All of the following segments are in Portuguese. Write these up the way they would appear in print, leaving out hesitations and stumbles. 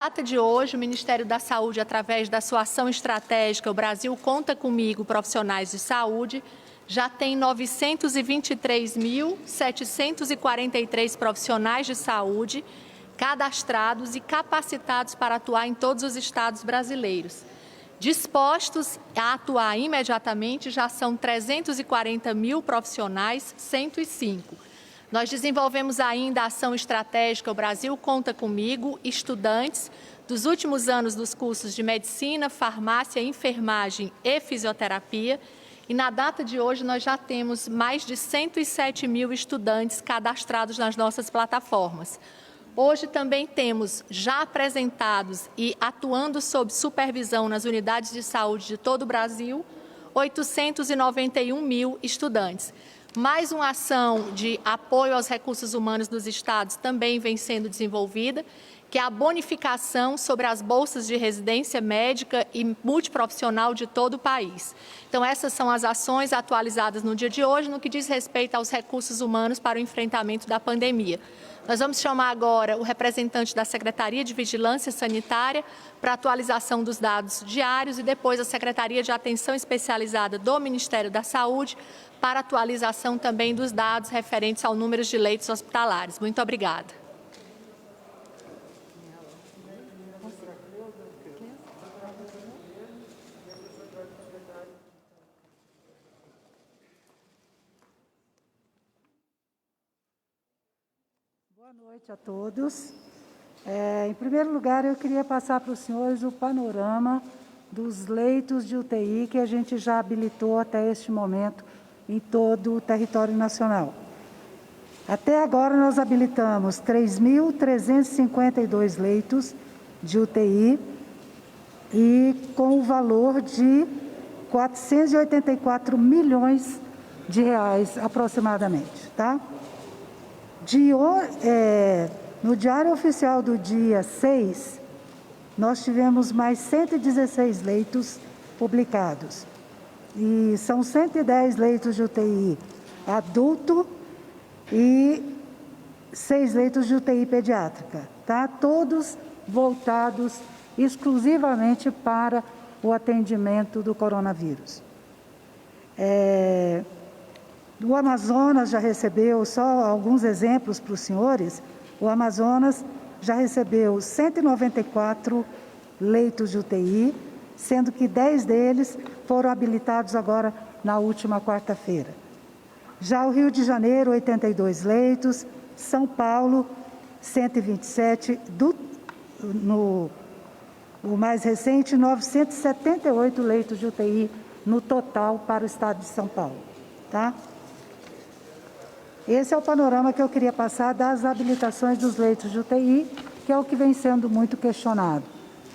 Na data de hoje, o Ministério da Saúde, através da sua ação estratégica, o Brasil Conta Comigo, profissionais de saúde, já tem 923.743 profissionais de saúde cadastrados e capacitados para atuar em todos os estados brasileiros. Dispostos a atuar imediatamente, já são 340 mil profissionais, 105. Nós desenvolvemos ainda a ação estratégica O Brasil Conta Comigo, estudantes dos últimos anos dos cursos de Medicina, Farmácia, Enfermagem e Fisioterapia. E na data de hoje nós já temos mais de 107 mil estudantes cadastrados nas nossas plataformas. Hoje também temos já apresentados e atuando sob supervisão nas unidades de saúde de todo o Brasil, 891 mil estudantes. Mais uma ação de apoio aos recursos humanos dos estados também vem sendo desenvolvida, que é a bonificação sobre as bolsas de residência médica e multiprofissional de todo o país. Então, essas são as ações atualizadas no dia de hoje, no que diz respeito aos recursos humanos para o enfrentamento da pandemia. Nós vamos chamar agora o representante da Secretaria de Vigilância Sanitária para atualização dos dados diários e depois a Secretaria de Atenção Especializada do Ministério da Saúde para atualização também dos dados referentes ao número de leitos hospitalares. Muito obrigada. Boa noite a todos. Em primeiro lugar, eu queria passar para os senhores o panorama dos leitos de UTI que a gente já habilitou até este momento em todo o território nacional. Até agora, nós habilitamos 3.352 leitos de UTI e com o valor de 484 milhões de reais aproximadamente, tá? No Diário Oficial do dia 6, nós tivemos mais 116 leitos publicados. E são 110 leitos de UTI adulto e 6 leitos de UTI pediátrica, tá? Todos voltados exclusivamente para o atendimento do coronavírus. O Amazonas já recebeu, só alguns exemplos para os senhores, o Amazonas já recebeu 194 leitos de UTI, sendo que 10 deles foram habilitados agora na última quarta-feira. Já o Rio de Janeiro, 82 leitos, São Paulo, 127, o mais recente, 978 leitos de UTI no total para o estado de São Paulo, tá? Esse é o panorama que eu queria passar das habilitações dos leitos de UTI, que é o que vem sendo muito questionado.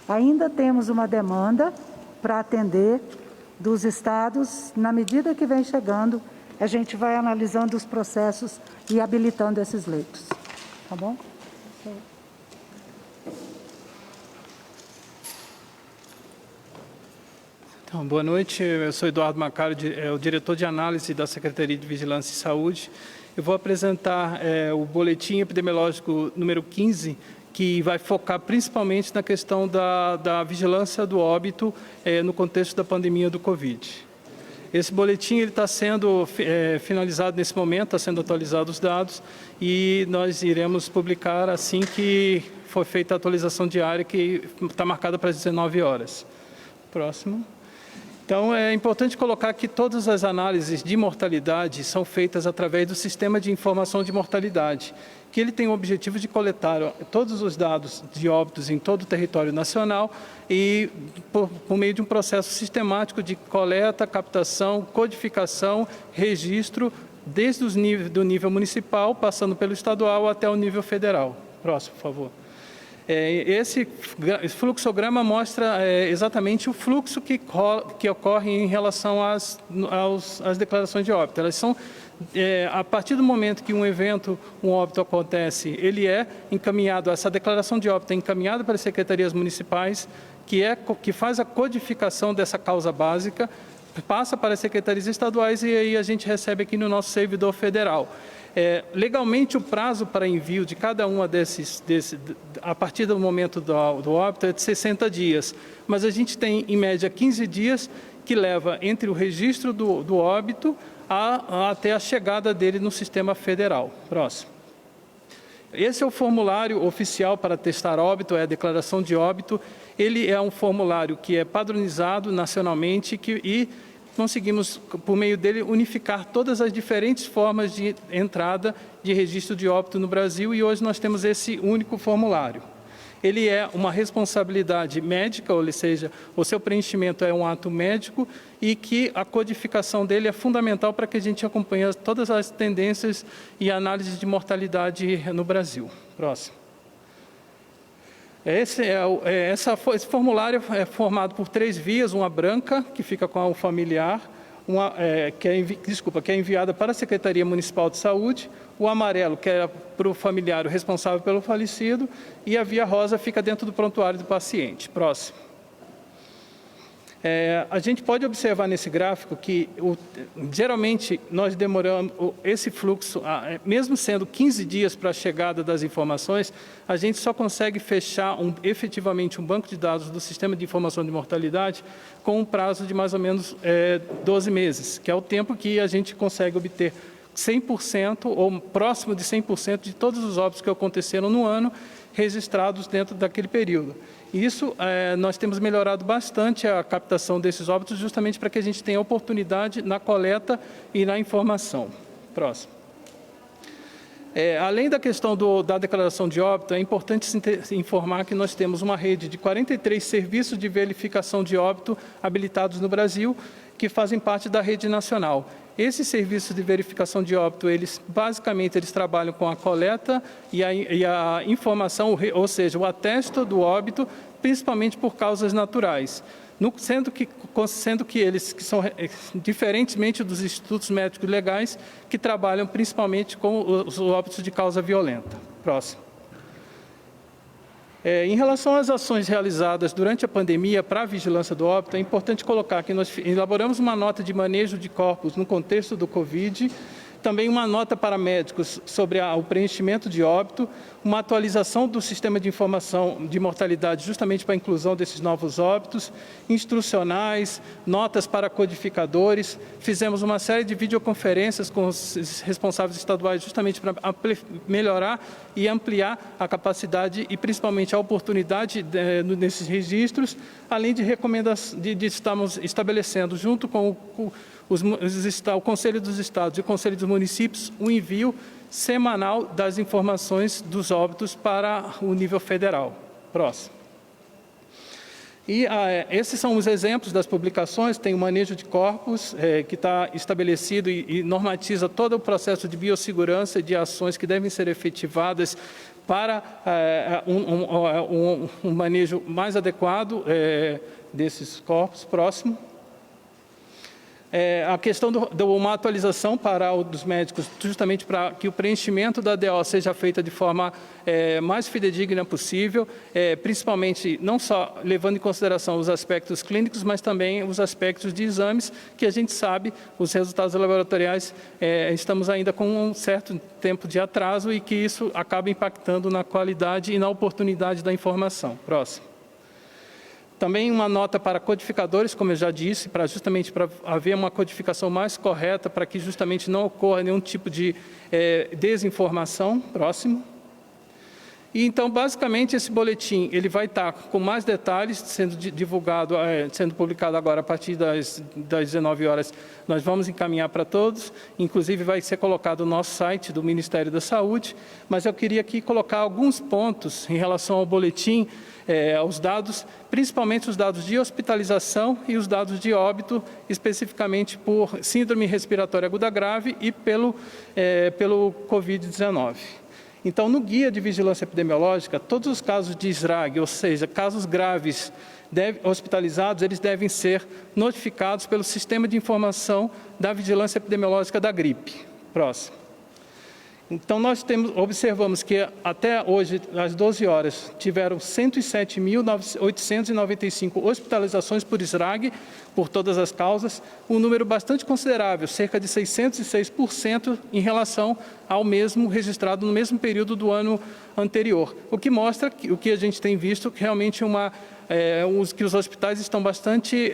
Ainda temos uma demanda para atender dos estados. Na medida que vem chegando, a gente vai analisando os processos e habilitando esses leitos. Tá bom? Então, boa noite, eu sou Eduardo Macário, o diretor de análise da Secretaria de Vigilância e Saúde. Eu vou apresentar o boletim epidemiológico número 15, que vai focar principalmente na questão da vigilância do óbito no contexto da pandemia do Covid. Esse boletim está sendo finalizado nesse momento, está sendo atualizados os dados e nós iremos publicar assim que for feita a atualização diária, que está marcada para as 19 horas. Próximo. Então, é importante colocar que todas as análises de mortalidade são feitas através do Sistema de Informação de Mortalidade, que ele tem o objetivo de coletar todos os dados de óbitos em todo o território nacional e por meio de um processo sistemático de coleta, captação, codificação, registro, desde do nível municipal, passando pelo estadual até o nível federal. Próximo, por favor. Esse fluxograma mostra exatamente o fluxo que ocorre em relação às declarações de óbito. Elas são, a partir do momento que um óbito acontece, ele é encaminhado, essa declaração de óbito é encaminhada para as secretarias municipais, que faz a codificação dessa causa básica, passa para as secretarias estaduais e aí a gente recebe aqui no nosso servidor federal. Legalmente, o prazo para envio de cada uma a partir do momento do óbito é de 60 dias, mas a gente tem, em média, 15 dias que leva entre o registro do óbito até a chegada dele no sistema federal. Próximo. Esse é o formulário oficial para testar óbito, é a declaração de óbito. Ele é um formulário que é padronizado nacionalmente e conseguimos, por meio dele, unificar todas as diferentes formas de entrada de registro de óbito no Brasil e hoje nós temos esse único formulário. Ele é uma responsabilidade médica, ou seja, o seu preenchimento é um ato médico e que a codificação dele é fundamental para que a gente acompanhe todas as tendências e análises de mortalidade no Brasil. Próximo. Esse formulário é formado por 3 vias, uma branca, que fica com o familiar, que é enviada para a Secretaria Municipal de Saúde, o amarelo, que é para o familiar responsável pelo falecido, e a via rosa fica dentro do prontuário do paciente. Próximo. A gente pode observar nesse gráfico que, geralmente, nós demoramos esse fluxo, mesmo sendo 15 dias para a chegada das informações, a gente só consegue fechar efetivamente um banco de dados do Sistema de Informação de Mortalidade com um prazo de mais ou menos 12 meses, que é o tempo que a gente consegue obter 100% ou próximo de 100% de todos os óbitos que aconteceram no ano registrados dentro daquele período. Isso, nós temos melhorado bastante a captação desses óbitos justamente para que a gente tenha oportunidade na coleta e na informação. Próximo. Além da questão da declaração de óbito, é importante informar que nós temos uma rede de 43 serviços de verificação de óbito habilitados no Brasil, que fazem parte da rede nacional. Esses serviços de verificação de óbito, basicamente, eles trabalham com a coleta e a informação, ou seja, o atesto do óbito, principalmente por causas naturais. Sendo que eles que são, diferentemente dos institutos médicos legais, que trabalham principalmente com os óbitos de causa violenta. Próximo. Em relação às ações realizadas durante a pandemia para a vigilância do óbito, é importante colocar que nós elaboramos uma nota de manejo de corpos no contexto do Covid, também uma nota para médicos sobre o preenchimento de óbito, uma atualização do sistema de informação de mortalidade justamente para a inclusão desses novos óbitos, instrucionais, notas para codificadores, fizemos uma série de videoconferências com os responsáveis estaduais justamente para melhorar e ampliar a capacidade e principalmente a oportunidade nesses registros, além de estarmos estabelecendo junto com o Conselho dos Estados e o Conselho dos Municípios um envio semanal das informações dos óbitos para o nível federal. Próximo. E esses são os exemplos das publicações, tem o manejo de corpos, que está estabelecido e normatiza todo o processo de biossegurança e de ações que devem ser efetivadas para um manejo mais adequado desses corpos. Próximo. A questão de uma atualização para dos médicos, justamente para que o preenchimento da DO seja feita de forma mais fidedigna possível, principalmente não só levando em consideração os aspectos clínicos, mas também os aspectos de exames, que a gente sabe, os resultados laboratoriais, estamos ainda com um certo tempo de atraso e que isso acaba impactando na qualidade e na oportunidade da informação. Próximo. Também uma nota para codificadores, como eu já disse, justamente para haver uma codificação mais correta, para que justamente não ocorra nenhum tipo de desinformação. Próximo. E então, basicamente, esse boletim ele vai estar com mais detalhes, sendo divulgado, sendo publicado agora a partir das 19 horas. Nós vamos encaminhar para todos, inclusive vai ser colocado no nosso site do Ministério da Saúde, mas eu queria aqui colocar alguns pontos em relação ao boletim, aos dados, principalmente os dados de hospitalização e os dados de óbito, especificamente por síndrome respiratória aguda grave e pelo Covid-19. Então, no Guia de Vigilância Epidemiológica, todos os casos de SRAG, ou seja, casos graves hospitalizados, eles devem ser notificados pelo Sistema de Informação da Vigilância Epidemiológica da Gripe. Próximo. Então, nós observamos que até hoje, às 12 horas, tiveram 107.895 hospitalizações por SRAG, por todas as causas, um número bastante considerável, cerca de 606% em relação ao mesmo registrado no mesmo período do ano anterior, o que mostra que o que a gente tem visto que realmente que os hospitais estão bastante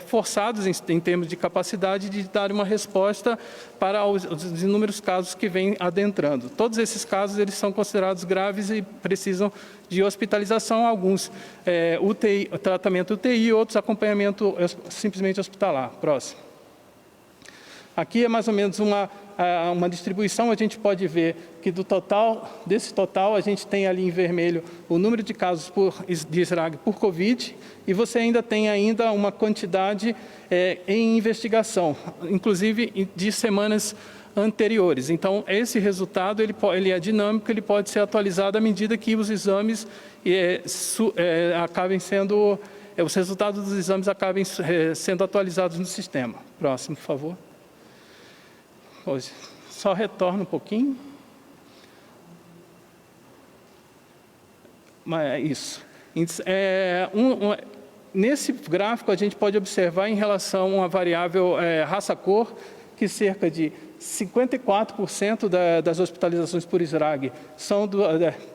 forçados em termos de capacidade de dar uma resposta para os inúmeros casos que vêm adentrando. Todos esses casos eles são considerados graves e precisam de hospitalização, alguns UTI, tratamento UTI, outros acompanhamento simplesmente hospitalar. Próximo. Aqui é mais ou menos uma distribuição, a gente pode ver que desse total, a gente tem ali em vermelho o número de casos de SRAG por Covid, e você ainda tem uma quantidade em investigação, inclusive de semanas anteriores. Então, esse resultado ele é dinâmico, ele pode ser atualizado à medida que os exames acabem sendo, os resultados dos exames acabem sendo atualizados no sistema. Próximo, por favor. Só retorna um pouquinho. Isso. Nesse gráfico, a gente pode observar em relação a uma variável raça-cor, que cerca de 54% das hospitalizações por SRAG são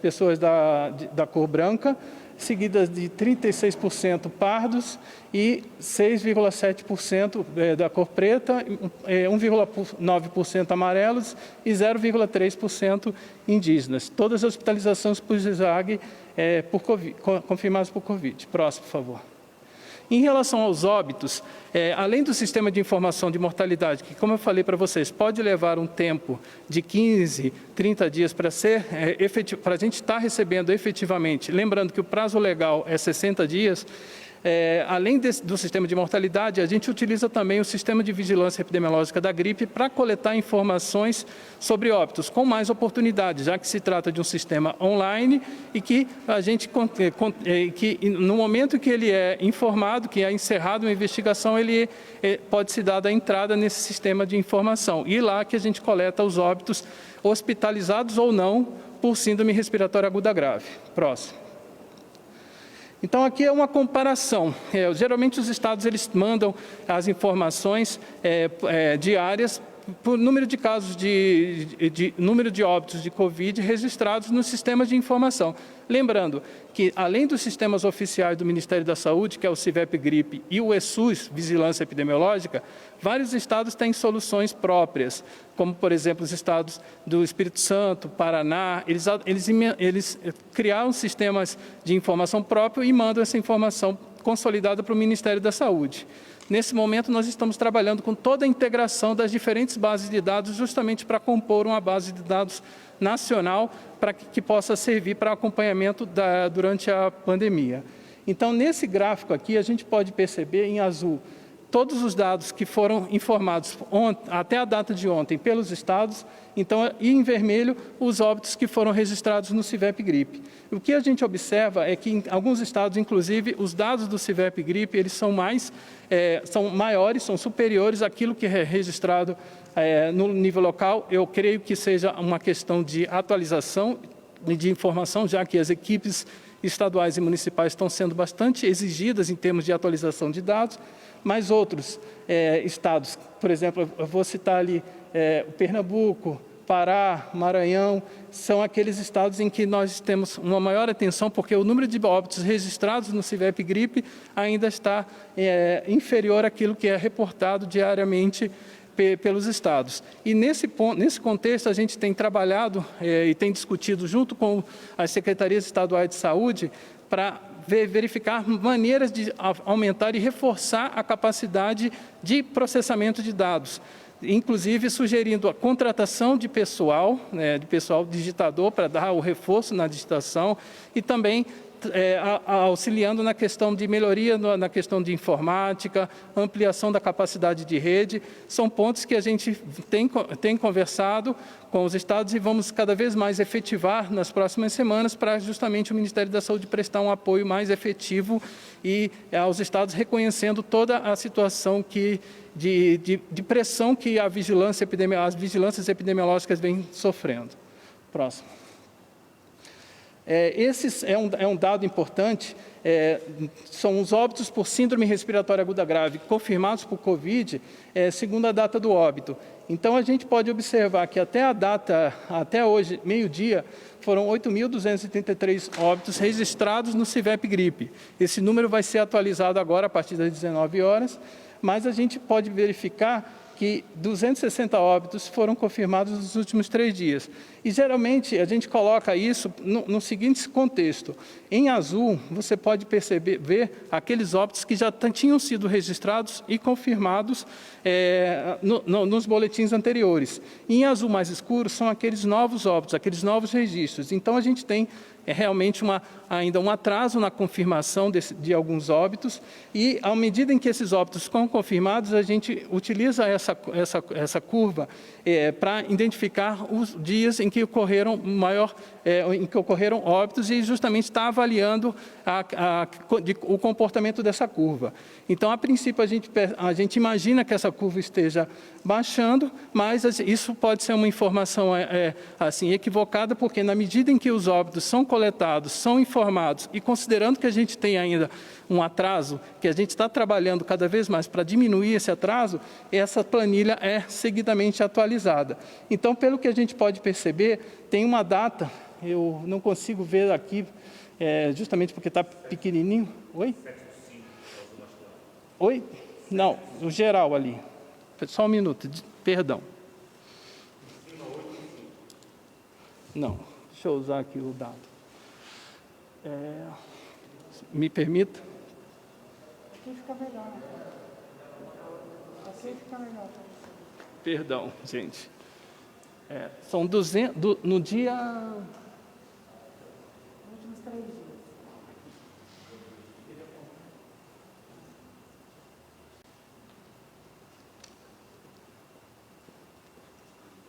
pessoas da cor branca, seguidas de 36% pardos e 6,7% da cor preta, 1,9% amarelos e 0,3% indígenas. Todas as hospitalizações por SRAG confirmadas por Covid. Próximo, por favor. Em relação aos óbitos, além do sistema de informação de mortalidade, que, como eu falei para vocês, pode levar um tempo de 15, 30 dias para a gente estar recebendo efetivamente, lembrando que o prazo legal é 60 dias, além do sistema de mortalidade, a gente utiliza também o sistema de vigilância epidemiológica da gripe para coletar informações sobre óbitos, com mais oportunidades, já que se trata de um sistema online e que a gente, que no momento que ele é informado, que é encerrada uma investigação, ele pode se dar a entrada nesse sistema de informação. E lá que a gente coleta os óbitos hospitalizados ou não por síndrome respiratória aguda grave. Próximo. Então, aqui é uma comparação. Geralmente, os estados eles mandam as informações diárias por número de casos número de óbitos de Covid registrados nos sistemas de informação. Lembrando que, além dos sistemas oficiais do Ministério da Saúde, que é o CIVEP-Gripe e o ESUS, Vigilância Epidemiológica, vários estados têm soluções próprias, como, por exemplo, os estados do Espírito Santo, Paraná, eles criaram sistemas de informação próprio e mandam essa informação consolidada para o Ministério da Saúde. Nesse momento, nós estamos trabalhando com toda a integração das diferentes bases de dados, justamente para compor uma base de dados nacional para que possa servir para acompanhamento durante a pandemia. Então, nesse gráfico aqui, a gente pode perceber em azul todos os dados que foram informados até a data de ontem pelos estados, então, e em vermelho os óbitos que foram registrados no CIVEP-Gripe. O que a gente observa é que em alguns estados, inclusive, os dados do CIVEP-Gripe eles são maiores, são superiores àquilo que é registrado no nível local. Eu creio que seja uma questão de atualização de informação, já que as equipes estaduais e municipais estão sendo bastante exigidas em termos de atualização de dados, mas outros estados, por exemplo, eu vou citar ali o Pernambuco, Pará, Maranhão, são aqueles estados em que nós temos uma maior atenção, porque o número de óbitos registrados no CIVEP-Gripe ainda está inferior àquilo que é reportado diariamente pelos estados. E nesse contexto, a gente tem trabalhado e tem discutido junto com as secretarias estaduais de saúde para verificar maneiras de aumentar e reforçar a capacidade de processamento de dados, inclusive sugerindo a contratação de pessoal digitador para dar o reforço na digitação e também auxiliando na questão de melhoria, na questão de informática, ampliação da capacidade de rede. São pontos que a gente tem conversado com os estados e vamos cada vez mais efetivar nas próximas semanas para justamente o Ministério da Saúde prestar um apoio mais efetivo e aos estados reconhecendo toda a situação de pressão que as vigilâncias epidemiológicas vêm sofrendo. Próximo. Esse é um dado importante, são os óbitos por síndrome respiratória aguda grave confirmados por Covid, segundo a data do óbito. Então, a gente pode observar que até hoje, meio-dia, foram 8.233 óbitos registrados no CIVEP Gripe. Esse número vai ser atualizado agora a partir das 19 horas, mas a gente pode verificar que 260 óbitos foram confirmados nos últimos 3 dias. E, geralmente, a gente coloca isso no seguinte contexto. Em azul, você pode ver aqueles óbitos que já tinham sido registrados e confirmados nos boletins anteriores. E em azul mais escuro são aqueles novos óbitos, aqueles novos registros. Então, a gente tem realmente ainda um atraso na confirmação de alguns óbitos e, à medida em que esses óbitos ficam confirmados, a gente utiliza essa curva para identificar os dias em que ocorreram óbitos e justamente está avaliando o comportamento dessa curva. Então, a princípio, a gente imagina que essa curva esteja baixando, mas isso pode ser uma informação assim, equivocada, porque na medida em que os óbitos são coletados, são informados, e considerando que a gente tem ainda um atraso, que a gente está trabalhando cada vez mais para diminuir esse atraso, essa planilha é seguidamente atualizada. Então, pelo que a gente pode perceber, tem uma data, eu não consigo ver aqui, justamente porque está pequenininho. Oi? Oi? Não, o geral ali. Só um minuto, perdão. Não, deixa eu usar aqui o dado. Me permita? Aqui fica melhor. Aqui fica melhor. Perdão, gente. São 200, no dia... Nos últimos 3 dias.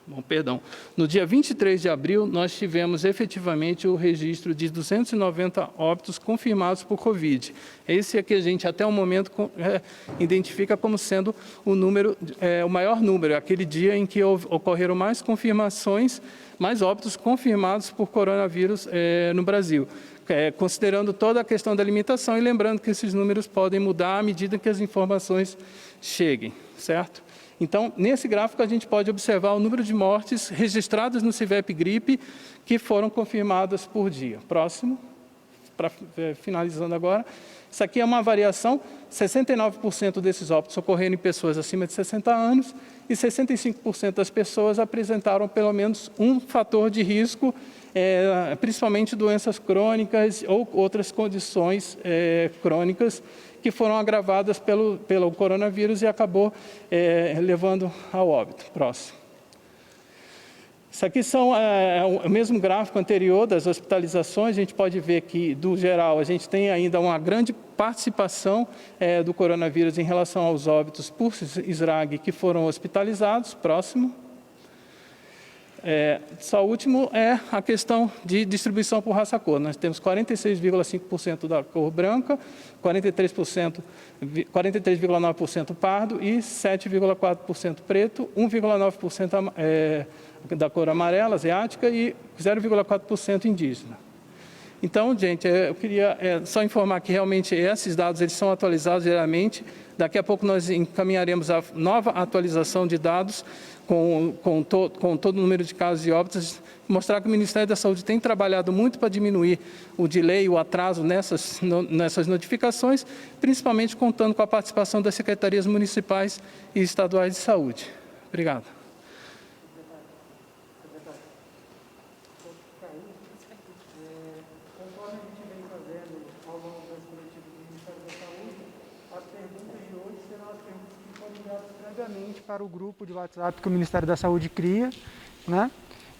Bom, perdão. No dia 23 de abril, nós tivemos efetivamente o registro de 290 óbitos confirmados por Covid. Esse é que a gente, até o momento, identifica como sendo o maior número, aquele dia em que ocorreram mais confirmações, mais óbitos confirmados por coronavírus no Brasil. Considerando toda a questão da limitação e lembrando que esses números podem mudar à medida que as informações cheguem, certo? Então, nesse gráfico, a gente pode observar o número de mortes registradas no CIVEP Gripe que foram confirmadas por dia. Próximo, finalizando agora. Isso aqui é uma variação, 69% desses óbitos ocorreram em pessoas acima de 60 anos e 65% das pessoas apresentaram pelo menos um fator de risco, principalmente doenças crônicas ou outras condições crônicas que foram agravadas pelo coronavírus e acabou levando ao óbito. Próximo. Isso aqui são o mesmo gráfico anterior das hospitalizações. A gente pode ver que, do geral, a gente tem ainda uma grande participação do coronavírus em relação aos óbitos por SRAG que foram hospitalizados. Próximo. Só o último é a questão de distribuição por raça-cor. Nós temos 46,5% da cor branca, 43,9% pardo e 7,4% preto, 1,9% da cor amarela, asiática, e 0,4% indígena. Então, gente, eu queria só informar que realmente esses dados eles são atualizados diariamente. Daqui a pouco nós encaminharemos a nova atualização de dados com todo o número de casos e óbitos, mostrar que o Ministério da Saúde tem trabalhado muito para diminuir o delay, o atraso nessas notificações, principalmente contando com a participação das secretarias municipais e estaduais de saúde. Obrigado. Conforme a gente vem fazendo ao longo das coletivas do Ministério da Saúde, as perguntas de hoje serão as perguntas que foram enviadas previamente para o grupo de WhatsApp que o Ministério da Saúde cria, né?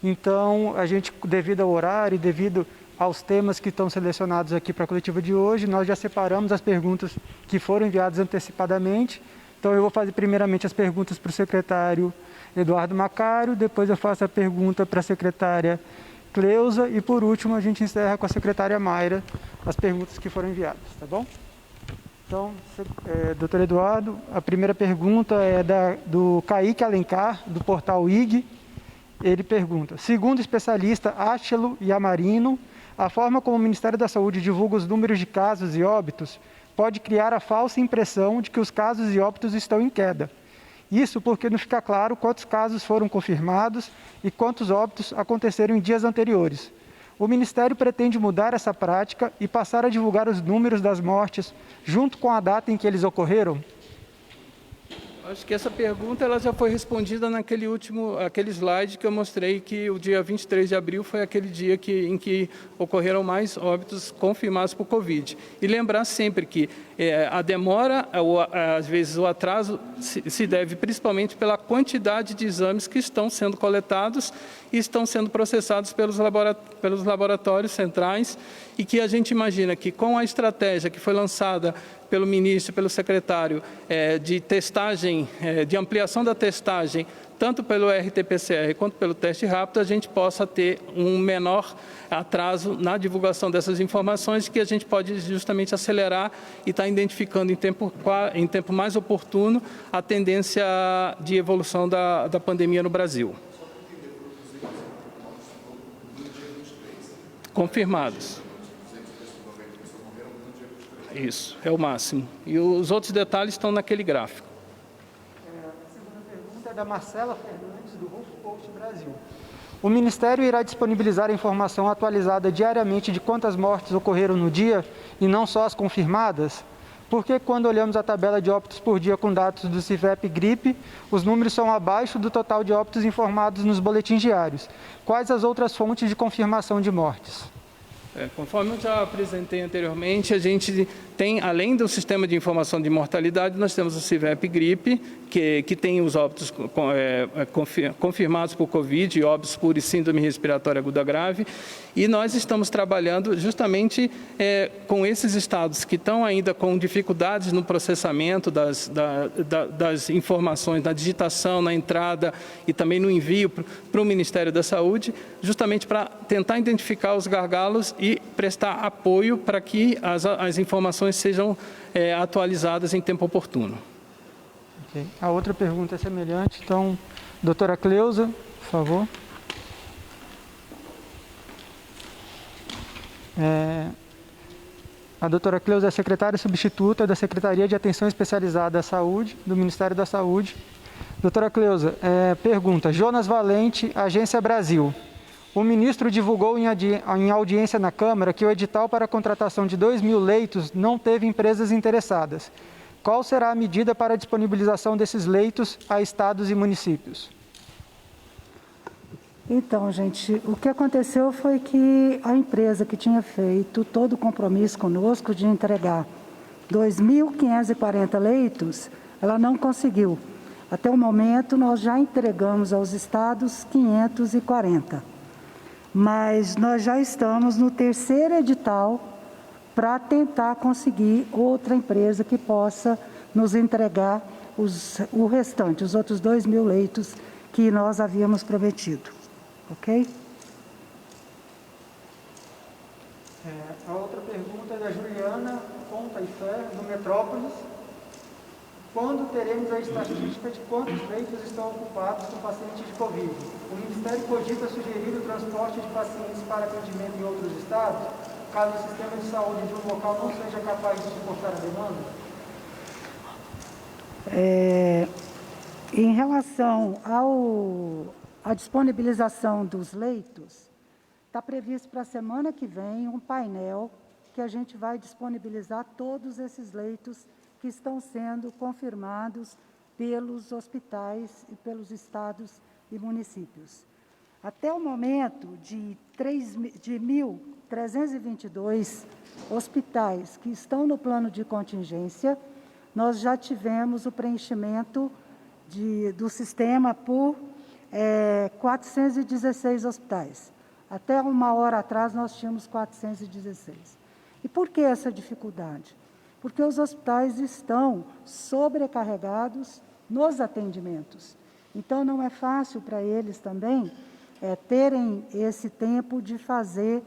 Então, a gente, devido ao horário e devido aos temas que estão selecionados aqui para a coletiva de hoje. Nós já separamos as perguntas que foram enviadas antecipadamente. Então, eu vou fazer primeiramente as perguntas para o secretário Eduardo Macário, depois eu faço a pergunta para a secretária Cleusa e, por último, a gente encerra com a secretária Mayra as perguntas que foram enviadas, tá bom? Então, doutor Eduardo, a primeira pergunta é do Kaique Alencar, do portal IG. Ele pergunta: segundo o especialista Átilo Yamarino, a forma como o Ministério da Saúde divulga os números de casos e óbitos pode criar a falsa impressão de que os casos e óbitos estão em queda. Isso porque não fica claro quantos casos foram confirmados e quantos óbitos aconteceram em dias anteriores. O Ministério pretende mudar essa prática e passar a divulgar os números das mortes junto com a data em que eles ocorreram? Acho que essa pergunta ela já foi respondida aquele slide que eu mostrei, que o dia 23 de abril foi aquele dia em que ocorreram mais óbitos confirmados por Covid. E lembrar sempre que a demora, ou às vezes o atraso, se deve principalmente pela quantidade de exames que estão sendo coletados e estão sendo processados pelos laboratórios centrais, e que a gente imagina que com a estratégia que foi lançada pelo ministro, pelo secretário, de testagem, de ampliação da testagem, tanto pelo RT-PCR quanto pelo teste rápido, a gente possa ter um menor atraso na divulgação dessas informações, que a gente pode justamente acelerar e estar identificando em tempo mais oportuno a tendência de evolução da pandemia no Brasil. Confirmados. Isso, é o máximo. E os outros detalhes estão naquele gráfico. A segunda pergunta é da Marcela Fernandes, do HuffPost Brasil. O Ministério irá disponibilizar a informação atualizada diariamente de quantas mortes ocorreram no dia e não só as confirmadas? Porque quando olhamos a tabela de óbitos por dia com dados do CIVEP Gripe, os números são abaixo do total de óbitos informados nos boletins diários. Quais as outras fontes de confirmação de mortes? Conforme eu já apresentei anteriormente, a gente tem, além do sistema de informação de mortalidade, nós temos o CIVEP Gripe, que tem os óbitos confirmados por Covid, óbitos por síndrome respiratória aguda grave, e nós estamos trabalhando justamente com esses estados que estão ainda com dificuldades no processamento das informações, na digitação, na entrada e também no envio para o Ministério da Saúde, justamente para tentar identificar os gargalos e prestar apoio para que as informações sejam atualizadas em tempo oportuno. Okay. A outra pergunta é semelhante, então, doutora Cleusa, por favor. A doutora Cleusa é secretária substituta da Secretaria de Atenção Especializada à Saúde, do Ministério da Saúde. Doutora Cleusa, pergunta: Jonas Valente, Agência Brasil. O ministro divulgou em audiência na Câmara que o edital para a contratação de 2.000 leitos não teve empresas interessadas. Qual será a medida para a disponibilização desses leitos a estados e municípios? Então, gente, o que aconteceu foi que a empresa que tinha feito todo o compromisso conosco de entregar 2.540 leitos, ela não conseguiu. Até o momento, nós já entregamos aos estados 540. Mas nós já estamos no terceiro edital para tentar conseguir outra empresa que possa nos entregar o restante, os outros 2.000 leitos que nós havíamos prometido. Ok? A outra pergunta é da Juliana Ponta e Fé, do Metrópolis. Quando teremos a estatística de quantos leitos estão ocupados com pacientes de Covid? O Ministério cogita sugerir o transporte de pacientes para atendimento em outros estados, caso o sistema de saúde de um local não seja capaz de suportar a demanda? Em relação à disponibilização dos leitos, está previsto para a semana que vem um painel que a gente vai disponibilizar todos esses leitos que estão sendo confirmados pelos hospitais e pelos estados e municípios. Até o momento, de 1.322 hospitais que estão no plano de contingência, nós já tivemos o preenchimento do sistema por 416 hospitais. Até uma hora atrás, nós tínhamos 416. E por que essa dificuldade? Porque os hospitais estão sobrecarregados nos atendimentos. Então, não é fácil para eles também terem esse tempo de fazer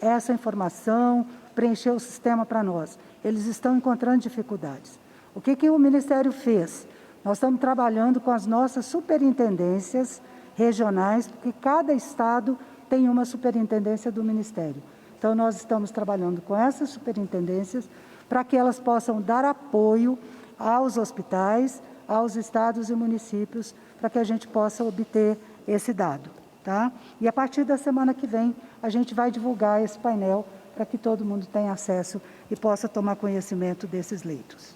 essa informação, preencher o sistema para nós. Eles estão encontrando dificuldades. O que o Ministério fez? Nós estamos trabalhando com as nossas superintendências regionais, porque cada estado tem uma superintendência do Ministério. Então, nós estamos trabalhando com essas superintendências para que elas possam dar apoio aos hospitais, aos estados e municípios, para que a gente possa obter esse dado. Tá? E a partir da semana que vem, a gente vai divulgar esse painel para que todo mundo tenha acesso e possa tomar conhecimento desses leitos.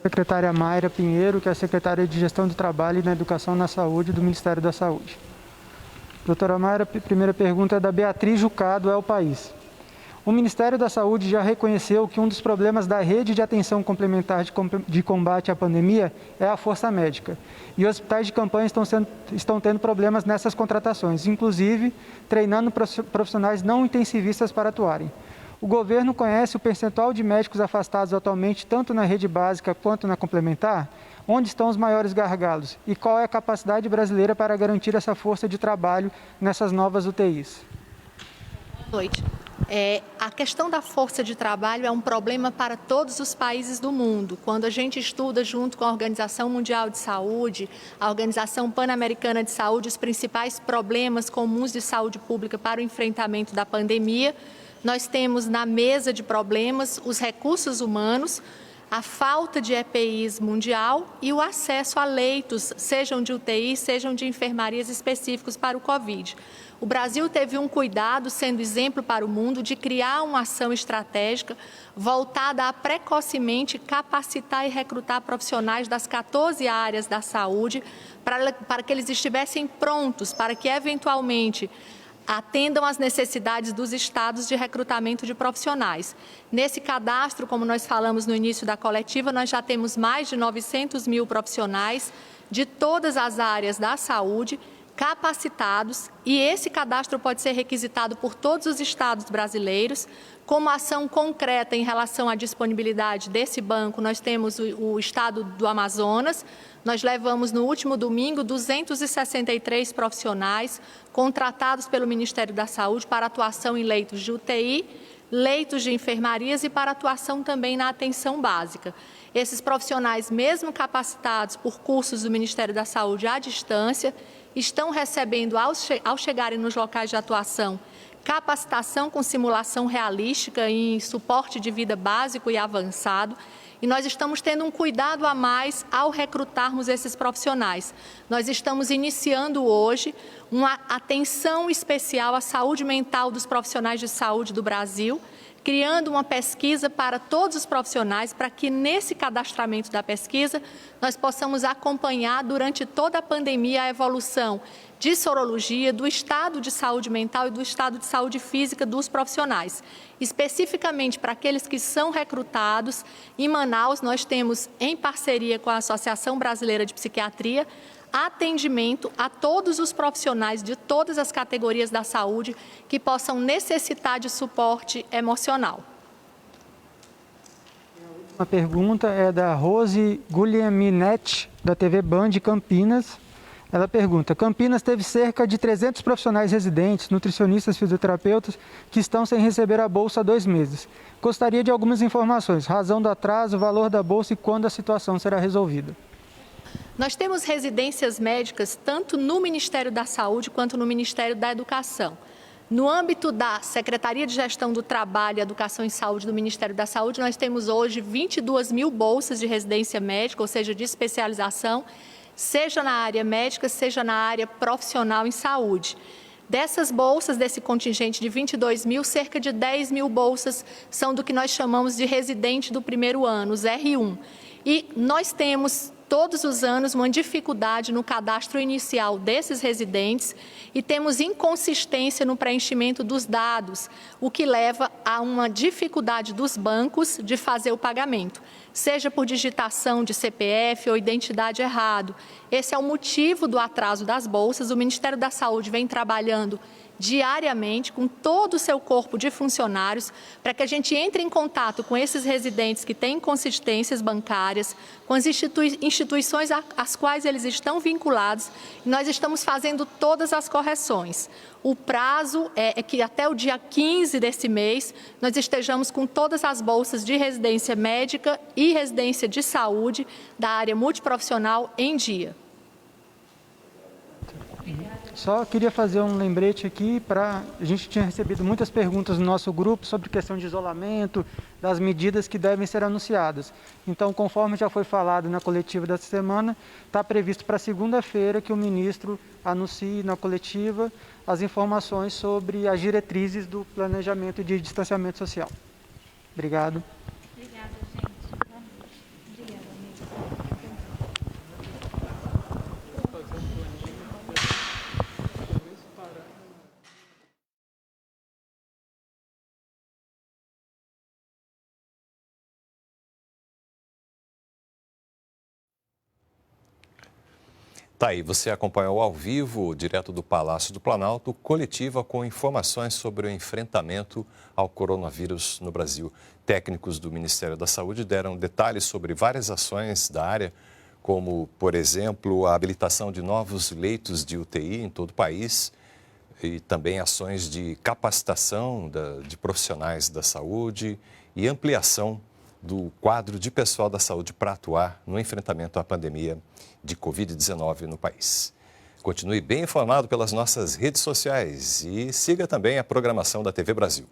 Secretária Mayra Pinheiro, que é a secretária de Gestão do Trabalho e da Educação na Saúde do Ministério da Saúde. Doutora Mayra, a primeira pergunta é da Beatriz Jucado, É o País. O Ministério da Saúde já reconheceu que um dos problemas da rede de atenção complementar de combate à pandemia é a força médica. E hospitais de campanha estão tendo problemas nessas contratações, inclusive treinando profissionais não intensivistas para atuarem. O governo conhece o percentual de médicos afastados atualmente, tanto na rede básica quanto na complementar? Onde estão os maiores gargalos? E qual é a capacidade brasileira para garantir essa força de trabalho nessas novas UTIs? Boa noite. A questão da força de trabalho é um problema para todos os países do mundo. Quando a gente estuda junto com a Organização Mundial de Saúde, a Organização Pan-Americana de Saúde, os principais problemas comuns de saúde pública para o enfrentamento da pandemia, nós temos na mesa de problemas os recursos humanos, a falta de EPIs mundial e o acesso a leitos, sejam de UTI, sejam de enfermarias específicos para o Covid. O Brasil teve um cuidado, sendo exemplo para o mundo, de criar uma ação estratégica voltada a precocemente capacitar e recrutar profissionais das 14 áreas da saúde para que eles estivessem prontos, para que eventualmente atendam às necessidades dos estados de recrutamento de profissionais. Nesse cadastro, como nós falamos no início da coletiva, nós já temos mais de 900 mil profissionais de todas as áreas da saúde capacitados, e esse cadastro pode ser requisitado por todos os estados brasileiros. Como ação concreta em relação à disponibilidade desse banco, nós temos o estado do Amazonas. Nós levamos no último domingo 263 profissionais contratados pelo Ministério da Saúde para atuação em leitos de UTI, leitos de enfermarias e para atuação também na atenção básica. Esses profissionais, mesmo capacitados por cursos do Ministério da Saúde à distância, estão recebendo, ao chegarem nos locais de atuação, capacitação com simulação realística em suporte de vida básico e avançado. E nós estamos tendo um cuidado a mais ao recrutarmos esses profissionais. Nós estamos iniciando hoje uma atenção especial à saúde mental dos profissionais de saúde do Brasil, criando uma pesquisa para todos os profissionais, para que nesse cadastramento da pesquisa nós possamos acompanhar durante toda a pandemia a evolução de sorologia, do estado de saúde mental e do estado de saúde física dos profissionais. Especificamente para aqueles que são recrutados, em Manaus nós temos, em parceria com a Associação Brasileira de Psiquiatria, atendimento a todos os profissionais de todas as categorias da saúde que possam necessitar de suporte emocional. A pergunta é da Rose Guglielminetti, da TV Band Campinas. Ela pergunta: Campinas teve cerca de 300 profissionais residentes, nutricionistas, fisioterapeutas, que estão sem receber a bolsa há 2 meses. Gostaria de algumas informações, razão do atraso, valor da bolsa e quando a situação será resolvida. Nós temos residências médicas tanto no Ministério da Saúde quanto no Ministério da Educação. No âmbito da Secretaria de Gestão do Trabalho, Educação e Saúde do Ministério da Saúde, nós temos hoje 22 mil bolsas de residência médica, ou seja, de especialização, seja na área médica, seja na área profissional em saúde. Dessas bolsas, desse contingente de 22 mil, cerca de 10 mil bolsas são do que nós chamamos de residente do primeiro ano, os R1. E nós temos todos os anos uma dificuldade no cadastro inicial desses residentes e temos inconsistência no preenchimento dos dados, o que leva a uma dificuldade dos bancos de fazer o pagamento, seja por digitação de CPF ou identidade errado. Esse é o motivo do atraso das bolsas. O Ministério da Saúde vem trabalhando diariamente com todo o seu corpo de funcionários para que a gente entre em contato com esses residentes que têm inconsistências bancárias, com as instituições às quais eles estão vinculados, e nós estamos fazendo todas as correções. O prazo é que até o dia 15 desse mês nós estejamos com todas as bolsas de residência médica e residência de saúde da área multiprofissional em dia. Só queria fazer um lembrete aqui a gente tinha recebido muitas perguntas no nosso grupo sobre questão de isolamento, das medidas que devem ser anunciadas. Então, conforme já foi falado na coletiva dessa semana, está previsto para segunda-feira que o ministro anuncie na coletiva as informações sobre as diretrizes do planejamento de distanciamento social. Obrigado. Obrigada, gente. Obrigada, amigo. Tá aí, você acompanhou ao vivo, direto do Palácio do Planalto, coletiva com informações sobre o enfrentamento ao coronavírus no Brasil. Técnicos do Ministério da Saúde deram detalhes sobre várias ações da área, como, por exemplo, a habilitação de novos leitos de UTI em todo o país e também ações de capacitação de profissionais da saúde e ampliação do quadro de pessoal da saúde para atuar no enfrentamento à pandemia de Covid-19 no país. Continue bem informado pelas nossas redes sociais e siga também a programação da TV Brasil.